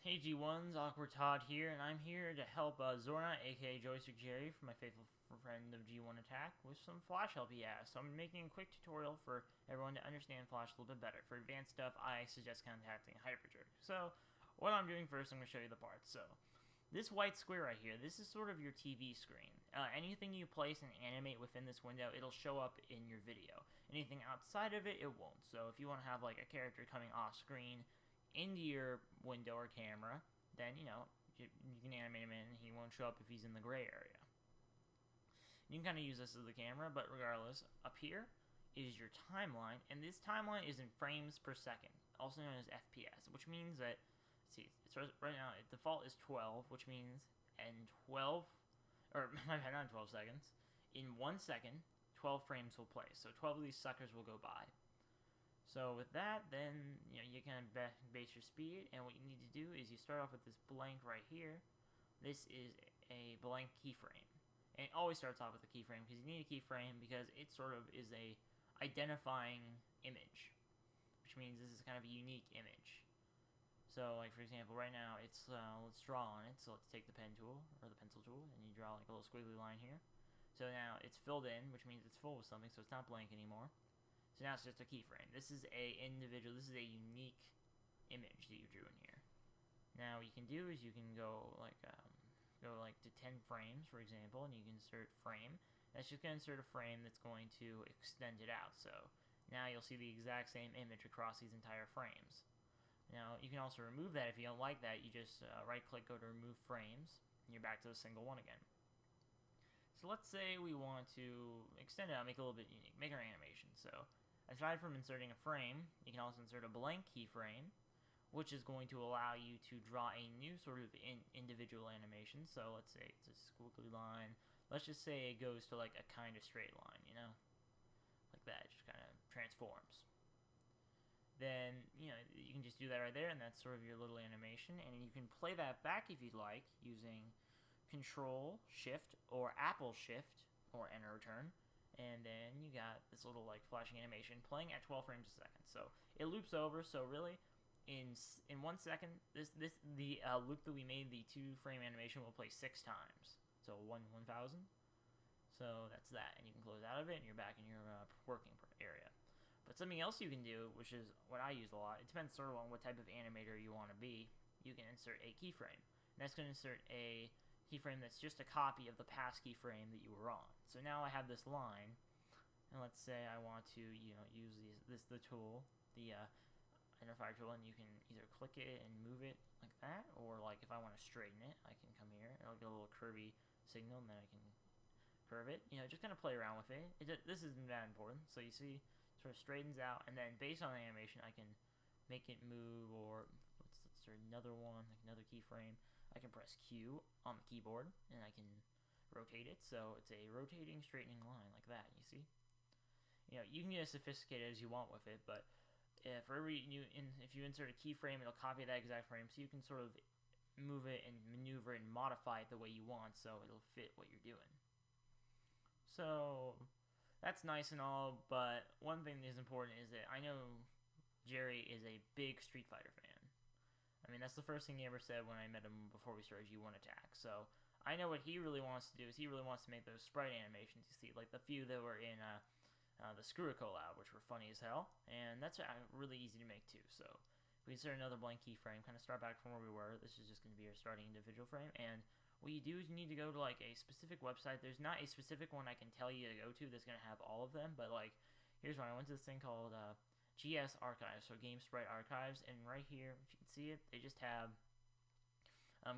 Hey G1s, Awkward Todd here, and I'm here to help Zorna, aka Joystick Jerry, from my faithful friend of G1 Attack, with some Flash help he has. So I'm making a quick tutorial for everyone to understand Flash a little bit better. For advanced stuff, I suggest contacting Hyperjerk. So what I'm doing first, I'm going to show you the parts. So this white square right here, this is sort of your TV screen. Anything you place and animate within this window, it'll show up in your video. Anything outside of it, it won't. So if you want to have like a character coming off screen into your window or camera, then you can animate him in and he won't show up if he's in the gray area. You can kind of use this as the camera, but regardless, up here is your timeline, and this timeline is in frames per second, also known as FPS, which means that, see, it's right now, default is 12, which means in 12, or not 12 seconds, in 1 second, 12 frames will play, so 12 of these suckers will go by. So with that, then you can base your speed, and what you need to do is you start off with this blank right here. This is a blank keyframe, and it always starts off with a keyframe because you need a keyframe because it sort of is a identifying image, which means this is kind of a unique image. So like for example, right now it's let's draw on it. So let's take the pen tool or the pencil tool, and you draw like a little squiggly line here. So now it's filled in, which means it's full with something, so it's not blank anymore. So now it's just a keyframe. This is a unique image that you drew in here. Now what you can do is you can go to 10 frames, for example, and you can insert frame. That's just going to insert a frame that's going to extend it out. So now you'll see the exact same image across these entire frames. Now you can also remove that if you don't like that. You just right click, go to remove frames, and you're back to a single one again. So let's say we want to extend it out, make it a little bit unique, make our animation. So aside from inserting a frame, you can also insert a blank keyframe, which is going to allow you to draw a new sort of individual animation. So let's say it's a squiggly line. Let's just say it goes to like a kind of straight line, like that. It just kind of transforms. Then, you can just do that right there, and that's sort of your little animation. And you can play that back if you'd like using Control, Shift, or Apple Shift, or Enter Return. And then you got this little like flashing animation playing at 12 frames a second. So it loops over. So really, in 1 second, the loop that we made, the 2-frame animation, will play 6 times. So 1,000. So that's that, and you can close out of it, and you're back in your working area. But something else you can do, which is what I use a lot, it depends sort of on what type of animator you want to be. You can insert a keyframe. And that's going to insert a keyframe that's just a copy of the past keyframe that you were on. So now I have this line, and let's say I want to use the tool, the identifier tool, and you can either click it and move it like that, or like if I want to straighten it, I can come here and I'll get a little curvy signal, and then I can curve it. Just kind of play around with it. This isn't that important. So you see, it sort of straightens out, and then based on the animation, I can make it move, or let's start another one, like another keyframe. I can press Q on the keyboard, and I can rotate it, so it's a rotating, straightening line like that. You see, you can get as sophisticated as you want with it, but if you insert a keyframe, it'll copy that exact frame, so you can sort of move it and maneuver it and modify it the way you want, so it'll fit what you're doing. So that's nice and all, but one thing that is important is that I know Jerry is a big Street Fighter fan. I mean, that's the first thing he ever said when I met him before we started G1 Attack. So I know what he really wants to do is he really wants to make those sprite animations you see, like the few that were in the Screw It collab, which were funny as hell, and that's really easy to make too. So we insert another blank keyframe, kind of start back from where we were. This is just going to be our starting individual frame, and what you do is you need to go to like a specific website. There's not a specific one I can tell you to go to that's going to have all of them, but like here's one. I went to this thing called GS Archives, so Game Sprite Archives, and right here, if you can see it, they just have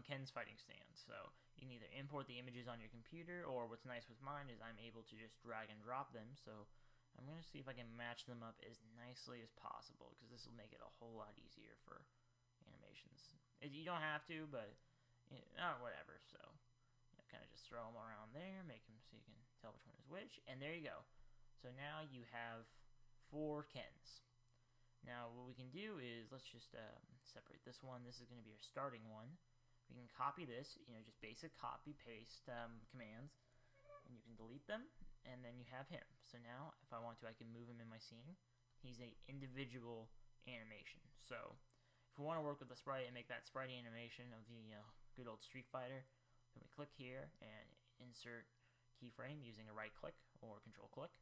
Ken's fighting stance. So you can either import the images on your computer, or what's nice with mine is I'm able to just drag and drop them. So I'm going to see if I can match them up as nicely as possible, because this will make it a whole lot easier for animations. You don't have to, but whatever. So kind of just throw them around there, make them so you can tell which one is which, and there you go. So now you have 4 Kens. Now what we can do is let's just separate this one. This is going to be our starting one. We can copy this, just basic copy paste commands, and you can delete them, and then you have him. So now if I want to, I can move him in my scene. He's an individual animation. So if we want to work with the sprite and make that sprite animation of the good old Street Fighter, then we click here and insert keyframe using a right click or control click.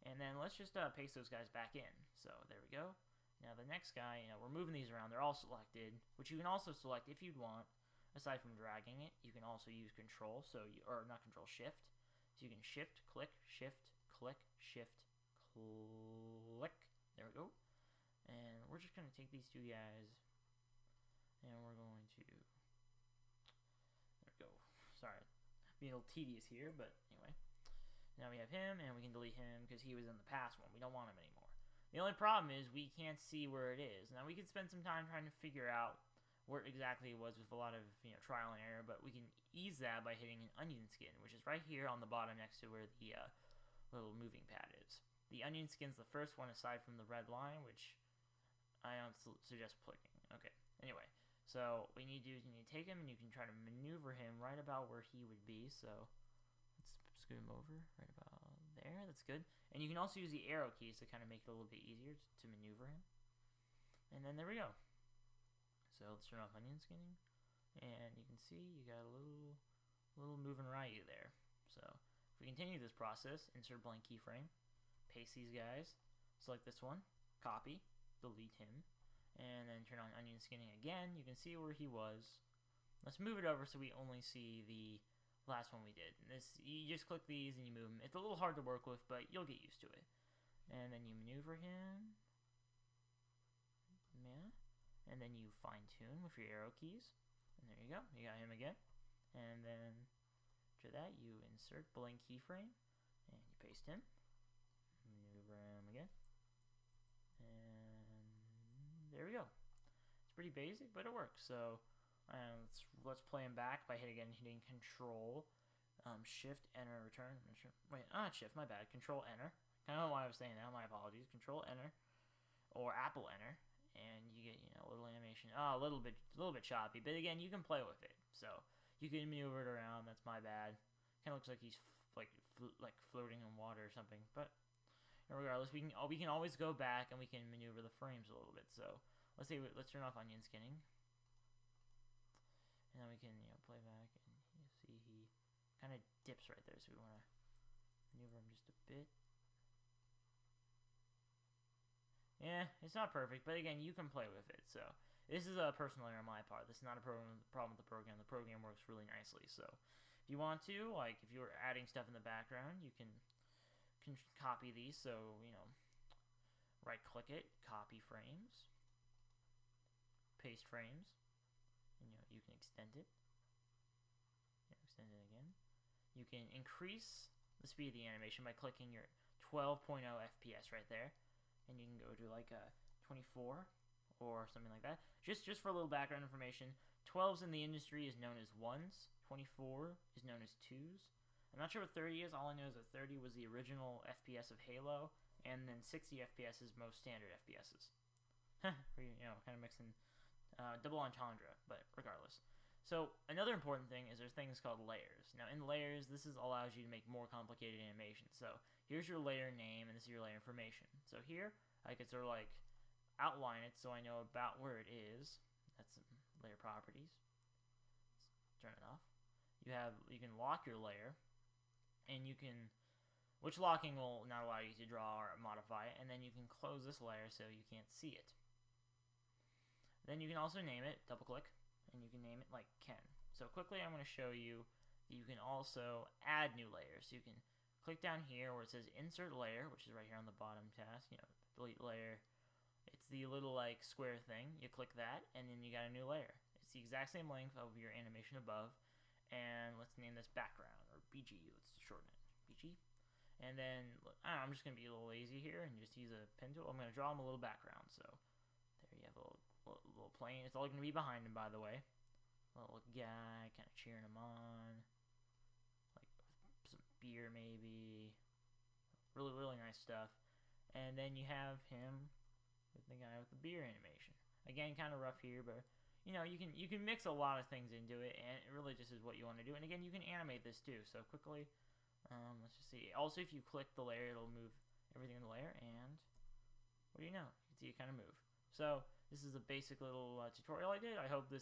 And then let's just paste those guys back in. So there we go. Now the next guy, we're moving these around. They're all selected, which you can also select if you'd want. Aside from dragging it, you can also use control, or not control, shift. So you can shift, click, shift, click, shift, click. There we go. And we're just going to take these two guys, and we're going to, there we go. Sorry, being a little tedious here, but anyway. Now we have him, and we can delete him because he was in the past one. We don't want him anymore. The only problem is we can't see where it is. Now we could spend some time trying to figure out where exactly it was with a lot of trial and error, but we can ease that by hitting an onion skin, which is right here on the bottom next to where the little moving pad is. The onion skin's the first one aside from the red line, which I don't suggest clicking. Okay, anyway, so what you need to do is you need to take him and you can try to maneuver him right about where he would be. So let's scoot him over right about there. That's good. And you can also use the arrow keys to kind of make it a little bit easier to maneuver him. And then there we go. So let's turn off onion skinning, and you can see you got a little moving Ryu there. So if we continue this process, insert blank keyframe, paste these guys, select this one, copy, delete him, and then turn on onion skinning again. You can see where he was. Let's move it over so we only see the last one we did. And this, you just click these and you move them. It's a little hard to work with, but you'll get used to it. And then you maneuver him. Yeah. And then you fine-tune with your arrow keys. And there you go. You got him again. And then after that, you insert blank keyframe. And you paste him. Maneuver him again. And there we go. It's pretty basic, but it works. So let's play him back by hitting Control, Shift, Enter, Return. Wait, not Shift. My bad. Control, Enter. I don't know why I was saying that. My apologies. Control, Enter, or Apple, Enter, and you get a little animation. Oh, a little bit choppy, but again, you can play with it. So you can maneuver it around. That's my bad. Kind of looks like he's like floating in water or something. But regardless, we can always go back and we can maneuver the frames a little bit. So let's turn off onion skinning. And then we can play back, and you see he kind of dips right there, so we want to maneuver him just a bit. Yeah, it's not perfect, but again, you can play with it. So this is a personal error on my part. This is not a problem with the program. The program works really nicely. So if you want to, like if you were adding stuff in the background, you can copy these. So right click it, copy frames, paste frames. You can extend it. Extend it again. You can increase the speed of the animation by clicking your 12.0 FPS right there, and you can go to like a 24 or something like that. Just for a little background information, 12s in the industry is known as 1s, 24 is known as 2s. I'm not sure what 30 is. All I know is that 30 was the original FPS of Halo, and then 60 FPS is most standard FPSs. Kind of mixing double entendre, but regardless. So another important thing is there's things called layers. Now in layers, this allows you to make more complicated animations. So here's your layer name, and this is your layer information. So here, I could sort of like outline it so I know about where it is. That's layer properties. Let's turn it off. You can lock your layer, and which locking will not allow you to draw or modify it, and then you can close this layer so you can't see it. Then you can also name it, double click, and you can name it like Ken. So quickly I'm going to show you that you can also add new layers. So you can click down here where it says insert layer, which is right here on the bottom task, delete layer. It's the little like square thing. You click that, and then you got a new layer. It's the exact same length of your animation above, and let's name this background, or BG, let's shorten it, BG. And then, I'm just going to be a little lazy here and just use a pen tool. I'm going to draw him a little background, so there you have a little plane. It's all going to be behind him, by the way. Little guy, kind of cheering him on. Like, some beer, maybe. Really, really nice stuff. And then you have him with the guy with the beer animation. Again, kind of rough here, but, you can mix a lot of things into it, and it really just is what you want to do. And again, you can animate this, too. So, quickly, let's just see. Also, if you click the layer, it'll move everything in the layer, and what do you know? You can see it kind of move. So this is a basic little tutorial I did. I hope this